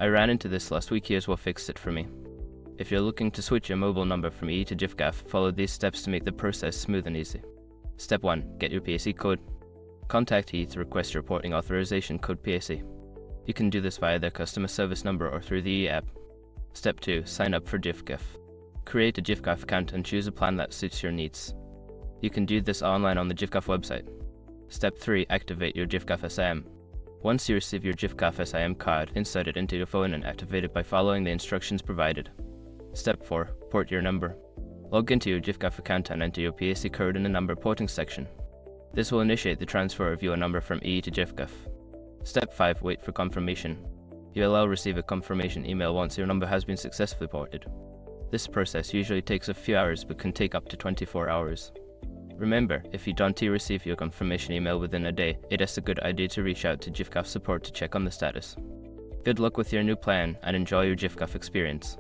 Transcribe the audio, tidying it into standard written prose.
I ran into this last week. Here's what fixed it for me. If you're looking to switch your mobile number from E to Giffgaff, follow these steps to make the process smooth and easy. Step 1. Get your PAC code. Contact E to request your porting authorization code PAC. You can do this via their customer service number or through the E app. Step 2. Sign up for Giffgaff. Create a Giffgaff account and choose a plan that suits your needs. You can do this online on the Giffgaff website. Step 3. Activate your Giffgaff SIM. Once you receive your Giffgaff SIM card, insert it into your phone and activate it by following the instructions provided. Step 4. Port your number. Log into your Giffgaff account and enter your PAC code in the number porting section. This will initiate the transfer of your number from E to Giffgaff. Step 5. Wait for confirmation. You will receive a confirmation email once your number has been successfully ported. This process usually takes a few hours but can take up to 24 hours. Remember, if you don't receive your confirmation email within a day, it is a good idea to reach out to Giffgaff support to check on the status. Good luck with your new plan and enjoy your Giffgaff experience.